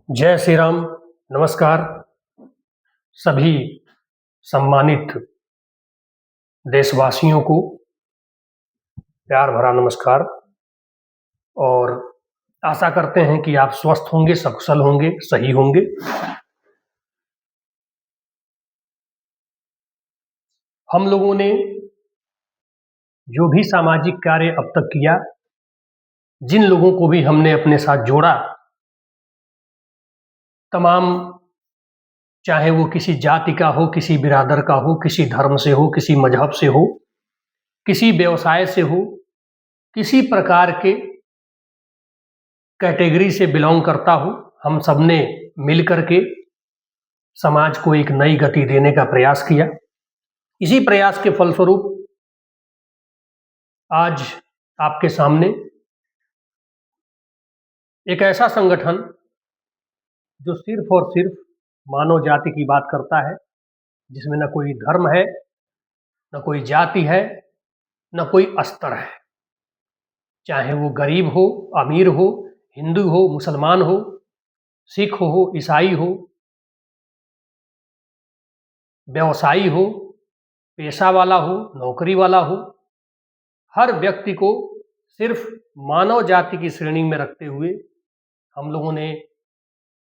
जय श्री राम। नमस्कार सभी सम्मानित देशवासियों को प्यार भरा नमस्कार। और आशा करते हैं कि आप स्वस्थ होंगे, सकुशल होंगे, सही होंगे। हम लोगों ने जो भी सामाजिक कार्य अब तक किया, जिन लोगों को भी हमने अपने साथ जोड़ा, तमाम, चाहे वो किसी जाति का हो, किसी बिरादर का हो, किसी धर्म से हो, किसी मजहब से हो, किसी व्यवसाय से हो, किसी प्रकार के कैटेगरी से बिलोंग करता हो, हम सब ने मिल करके समाज को एक नई गति देने का प्रयास किया। इसी प्रयास के फलस्वरूप आज आपके सामने एक ऐसा संगठन जो सिर्फ और सिर्फ मानव जाति की बात करता है, जिसमें न कोई धर्म है, न कोई जाति है, न कोई अस्तर है। चाहे वो गरीब हो, अमीर हो, हिंदू हो, मुसलमान हो, सिख हो, ईसाई हो, व्यवसायी हो, पेशा वाला हो, नौकरी वाला हो, हर व्यक्ति को सिर्फ मानव जाति की श्रेणी में रखते हुए हम लोगों ने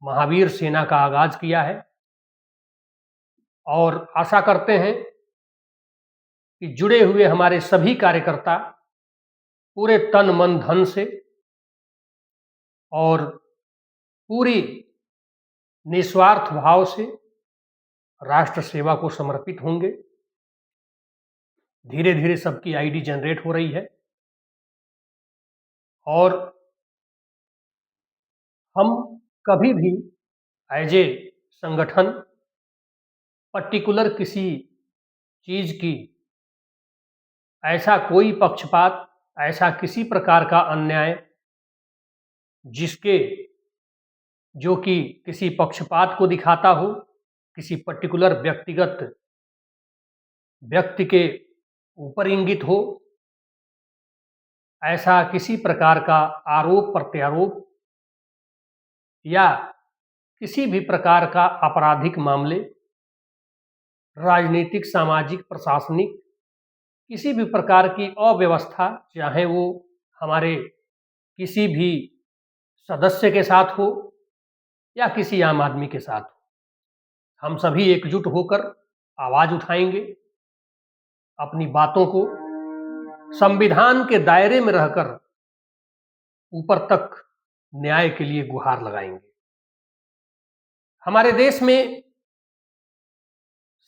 महावीर सेना का आगाज किया है। और आशा करते हैं कि जुड़े हुए हमारे सभी कार्यकर्ता पूरे तन मन धन से और पूरी निस्वार्थ भाव से राष्ट्र सेवा को समर्पित होंगे। धीरे धीरे सबकी आईडी जनरेट हो रही है और हम कभी भी एज ए संगठन पर्टिकुलर किसी चीज की ऐसा कोई पक्षपात, ऐसा किसी प्रकार का अन्याय जिसके जो कि किसी पक्षपात को दिखाता हो, किसी पर्टिकुलर व्यक्तिगत व्यक्ति के ऊपर इंगित हो, ऐसा किसी प्रकार का आरोप प्रत्यारोप या किसी भी प्रकार का आपराधिक मामले, राजनीतिक, सामाजिक, प्रशासनिक, किसी भी प्रकार की अव्यवस्था, चाहे वो हमारे किसी भी सदस्य के साथ हो या किसी आम आदमी के साथ हो, हम सभी एकजुट होकर आवाज उठाएंगे, अपनी बातों को संविधान के दायरे में रहकर ऊपर तक न्याय के लिए गुहार लगाएंगे। हमारे देश में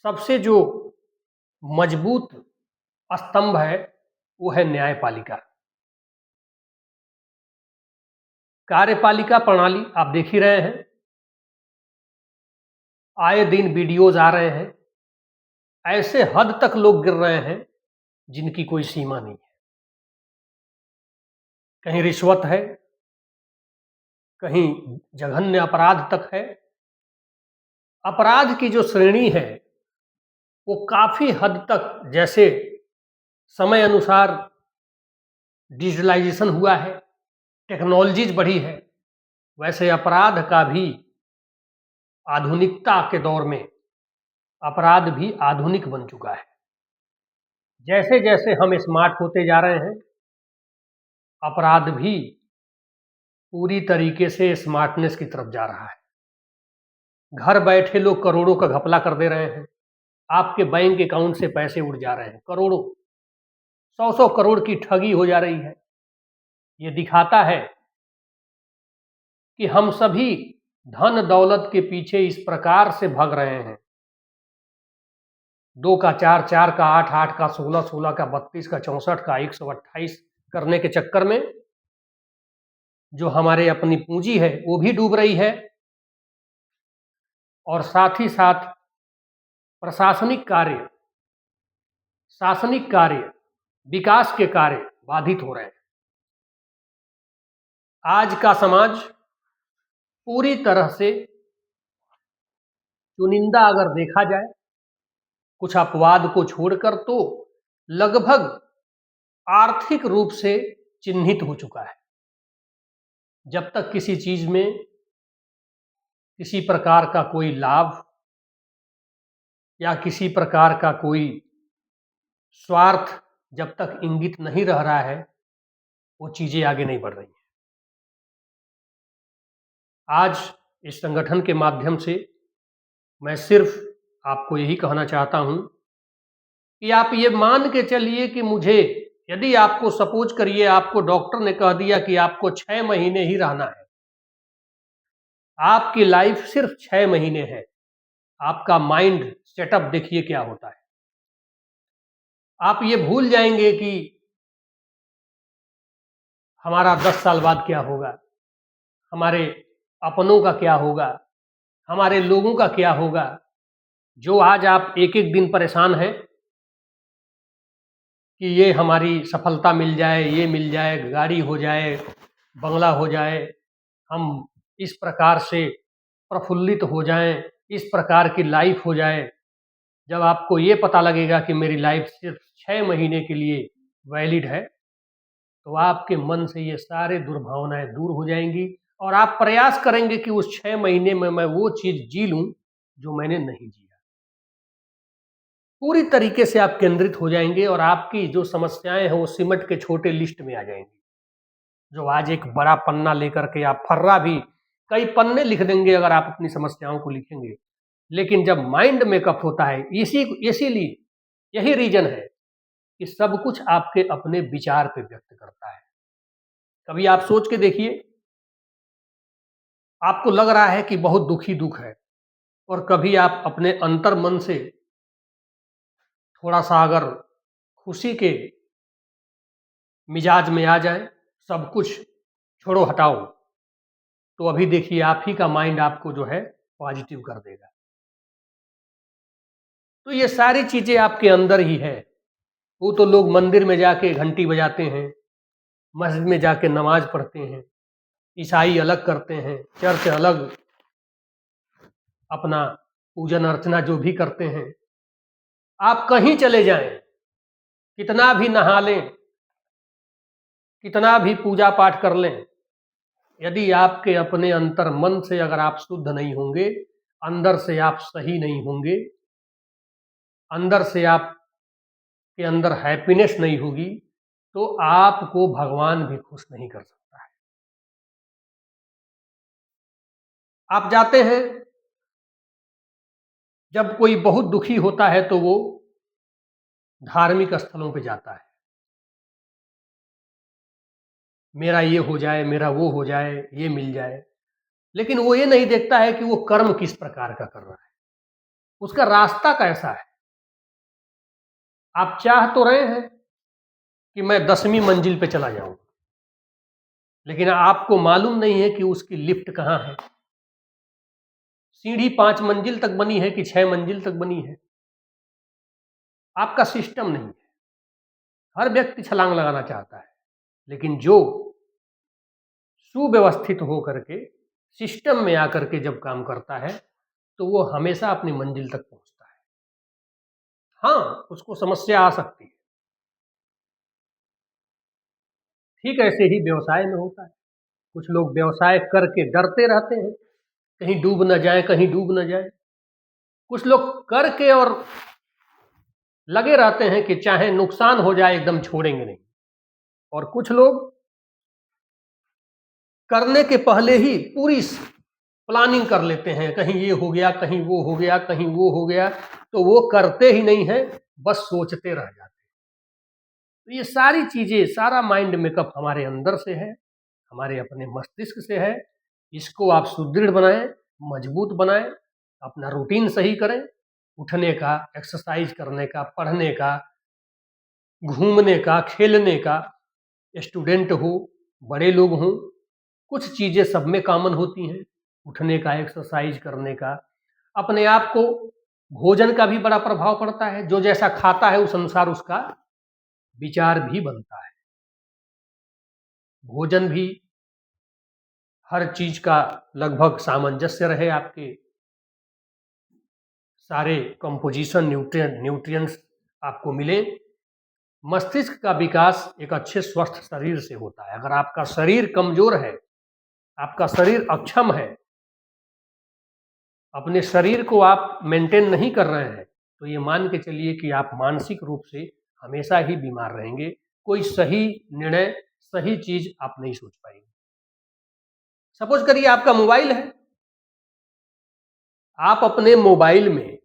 सबसे जो मजबूत स्तंभ है वो है न्यायपालिका। कार्यपालिका प्रणाली आप देख ही रहे हैं, आए दिन वीडियोज आ रहे हैं, ऐसे हद तक लोग गिर रहे हैं जिनकी कोई सीमा नहीं है। कहीं रिश्वत है, कहीं जघन्य अपराध तक है। अपराध की जो श्रेणी है वो काफी हद तक, जैसे समय अनुसार डिजिटलाइजेशन हुआ है, टेक्नोलॉजीज बढ़ी है, वैसे अपराध का भी आधुनिकता के दौर में अपराध भी आधुनिक बन चुका है। जैसे जैसे हम स्मार्ट होते जा रहे हैं, अपराध भी पूरी तरीके से स्मार्टनेस की तरफ जा रहा है। घर बैठे लोग करोड़ों का घपला कर दे रहे हैं, आपके बैंक अकाउंट से पैसे उड़ जा रहे हैं, करोड़ों, 100-100 करोड़ की ठगी हो जा रही है। ये दिखाता है कि हम सभी धन दौलत के पीछे इस प्रकार से भाग रहे हैं, 2 का 4, 4 का 8, 8 का 16, 16 का 32 का 64 का 128 करने के चक्कर में जो हमारे अपनी पूंजी है वो भी डूब रही है और साथ ही साथ प्रशासनिक कार्य, शासनिक कार्य, विकास के कार्य बाधित हो रहे हैं। आज का समाज पूरी तरह से चुनिंदा अगर देखा जाए, कुछ अपवाद को छोड़कर, तो लगभग आर्थिक रूप से चिन्हित हो चुका है। जब तक किसी चीज में किसी प्रकार का कोई लाभ या किसी प्रकार का कोई स्वार्थ जब तक इंगित नहीं रह रहा है, वो चीज़ें आगे नहीं बढ़ रही हैं। आज इस संगठन के माध्यम से मैं सिर्फ आपको यही कहना चाहता हूँ कि आप ये मान के चलिए कि मुझे, यदि आपको सपोज करिए आपको डॉक्टर ने कह दिया कि आपको 6 महीने ही रहना है, आपकी लाइफ सिर्फ 6 महीने है, आपका माइंड सेटअप देखिए क्या होता है। आप ये भूल जाएंगे कि हमारा 10 साल बाद क्या होगा, हमारे अपनों का क्या होगा, हमारे लोगों का क्या होगा। जो आज आप एक एक दिन परेशान हैं कि ये हमारी सफलता मिल जाए, ये मिल जाए, गाड़ी हो जाए, बंगला हो जाए, हम इस प्रकार से प्रफुल्लित हो जाएं, इस प्रकार की लाइफ हो जाए। जब आपको ये पता लगेगा कि मेरी लाइफ सिर्फ 6 महीने के लिए वैलिड है, तो आपके मन से ये सारे दुर्भावनाएं दूर हो जाएंगी और आप प्रयास करेंगे कि उस 6 महीने में मैं वो चीज़ जी लूँ जो मैंने नहीं जिया। पूरी तरीके से आप केंद्रित हो जाएंगे और आपकी जो समस्याएं हैं वो सिमट के छोटे लिस्ट में आ जाएंगी। जो आज एक बड़ा पन्ना लेकर के आप फर्रा भी कई पन्ने लिख देंगे अगर आप अपनी समस्याओं को लिखेंगे, लेकिन जब माइंड मेकअप होता है, इसीलिए यही रीजन है कि सब कुछ आपके अपने विचार पे व्यक्त करता है। कभी आप सोच के देखिए, आपको लग रहा है कि बहुत दुखी दुख है, और कभी आप अपने अंतर मन से थोड़ा सा अगर खुशी के मिजाज में आ जाए, सब कुछ छोड़ो हटाओ, तो अभी देखिए आप ही का माइंड आपको जो है पॉजिटिव कर देगा। तो ये सारी चीजें आपके अंदर ही है। वो तो लोग मंदिर में जाके घंटी बजाते हैं, मस्जिद में जाके नमाज पढ़ते हैं, ईसाई अलग करते हैं, चर्च अलग अपना पूजन अर्चना जो भी करते हैं। आप कहीं चले जाएं, कितना भी नहा लें, कितना भी पूजा पाठ कर लें, यदि आपके अपने अंतर मन से अगर आप शुद्ध नहीं होंगे, अंदर से आप सही नहीं होंगे, अंदर से आप के अंदर हैप्पीनेस नहीं होगी, तो आपको भगवान भी खुश नहीं कर सकता है। आप जाते हैं, जब कोई बहुत दुखी होता है तो वो धार्मिक स्थलों पे जाता है, मेरा ये हो जाए, मेरा वो हो जाए, ये मिल जाए, लेकिन वो ये नहीं देखता है कि वो कर्म किस प्रकार का कर रहा है, उसका रास्ता कैसा है। आप चाह तो रहे हैं कि मैं 10वीं मंजिल पे चला जाऊं, लेकिन आपको मालूम नहीं है कि उसकी लिफ्ट कहाँ है, सीढ़ी 5 मंजिल तक बनी है कि 6 मंजिल तक बनी है। आपका सिस्टम नहीं है। हर व्यक्ति छलांग लगाना चाहता है, लेकिन जो सुव्यवस्थित हो करके सिस्टम में आकर के जब काम करता है, तो वो हमेशा अपनी मंजिल तक पहुंचता है। हाँ, उसको समस्या आ सकती है। ठीक ऐसे ही व्यवसाय में होता है। कुछ लोग व्यवसाय करके डरते रहते हैं, कहीं डूब न जाए, कहीं डूब न जाए। कुछ लोग करके और लगे रहते हैं कि चाहे नुकसान हो जाए एकदम छोड़ेंगे नहीं। और कुछ लोग करने के पहले ही पूरी प्लानिंग कर लेते हैं, कहीं ये हो गया, कहीं वो हो गया, कहीं वो हो गया, तो वो करते ही नहीं है, बस सोचते रह जाते हैं। तो ये सारी चीजें, सारा माइंड मेकअप हमारे अंदर से है, हमारे अपने मस्तिष्क से है। इसको आप सुदृढ़ बनाएं, मजबूत बनाएं, अपना रूटीन सही करें, उठने का, एक्सरसाइज करने का, पढ़ने का, घूमने का, खेलने का। स्टूडेंट हो, बड़े लोग हों, कुछ चीज़ें सब में कॉमन होती हैं। उठने का, एक्सरसाइज करने का, अपने आप को, भोजन का भी बड़ा प्रभाव पड़ता है। जो जैसा खाता है उस अनुसार उसका विचार भी बनता है। भोजन भी हर चीज का लगभग सामंजस्य रहे, आपके सारे कंपोजिशन, न्यूट्रिएंट्स आपको मिले। मस्तिष्क का विकास एक अच्छे स्वस्थ शरीर से होता है। अगर आपका शरीर कमजोर है, आपका शरीर अक्षम है, अपने शरीर को आप मेंटेन नहीं कर रहे हैं तो ये मान के चलिए कि आप मानसिक रूप से हमेशा ही बीमार रहेंगे। कोई सही निर्णय, सही चीज आप नहीं सोच पाएंगे। सपोज करिए आपका मोबाइल है, आप अपने मोबाइल में,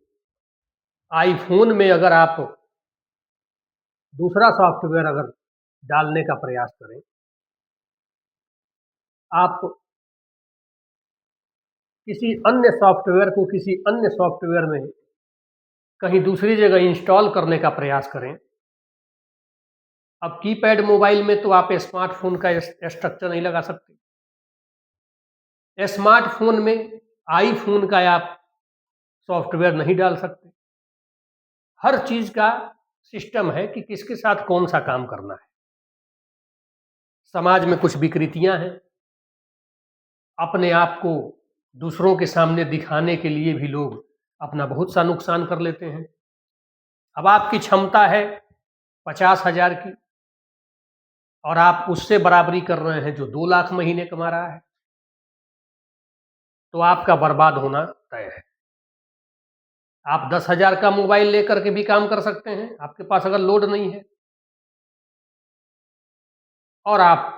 आईफोन में अगर आप दूसरा सॉफ्टवेयर अगर डालने का प्रयास करें, आप किसी अन्य सॉफ्टवेयर को किसी अन्य सॉफ्टवेयर में कहीं दूसरी जगह इंस्टॉल करने का प्रयास करें। अब कीपैड मोबाइल में तो आप स्मार्टफोन का स्ट्रक्चर नहीं लगा सकते, स्मार्टफोन में आईफोन का आप सॉफ्टवेयर नहीं डाल सकते। हर चीज का सिस्टम है कि किसके साथ कौन सा काम करना है। समाज में कुछ विकृतियां हैं, अपने आप को दूसरों के सामने दिखाने के लिए भी लोग अपना बहुत सा नुकसान कर लेते हैं। अब आपकी क्षमता है 50,000 की और आप उससे बराबरी कर रहे हैं जो 2 लाख महीने कमा रहा है, तो आपका बर्बाद होना तय है। आप 10,000 का मोबाइल लेकर के भी काम कर सकते हैं, आपके पास अगर लोड नहीं है, और आप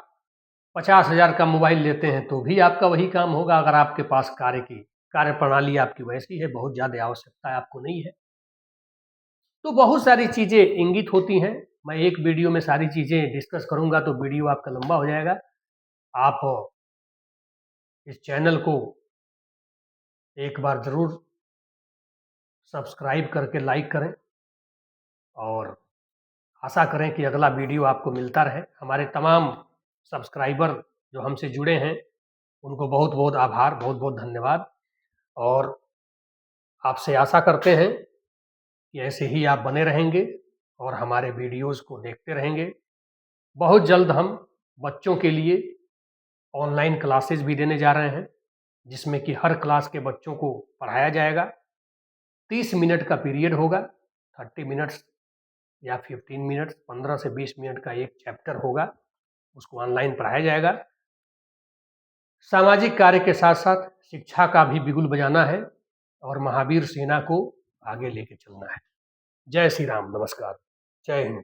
50,000 का मोबाइल लेते हैं तो भी आपका वही काम होगा अगर आपके पास कार्य प्रणाली आपकी वैसी है, बहुत ज़्यादा आवश्यकता आपको नहीं है। तो बहुत सारी चीज़ें इंगित होती हैं। मैं एक वीडियो में सारी चीज़ें डिस्कस करूँगा तो वीडियो आपका लंबा हो जाएगा। आप इस चैनल को एक बार ज़रूर सब्सक्राइब करके लाइक करें और आशा करें कि अगला वीडियो आपको मिलता रहे। हमारे तमाम सब्सक्राइबर जो हमसे जुड़े हैं उनको बहुत बहुत आभार, बहुत बहुत धन्यवाद, और आपसे आशा करते हैं कि ऐसे ही आप बने रहेंगे और हमारे वीडियोस को देखते रहेंगे। बहुत जल्द हम बच्चों के लिए ऑनलाइन क्लासेस भी देने जा रहे हैं, जिसमें कि हर क्लास के बच्चों को पढ़ाया जाएगा। 30 मिनट का पीरियड होगा, 30 मिनट्स या 15 मिनट्स, 15 से 20 मिनट का एक चैप्टर होगा, उसको ऑनलाइन पढ़ाया जाएगा। सामाजिक कार्य के साथ साथ शिक्षा का भी बिगुल बजाना है और महावीर सेना को आगे लेके चलना है। जय श्री राम, नमस्कार, जय हिंद।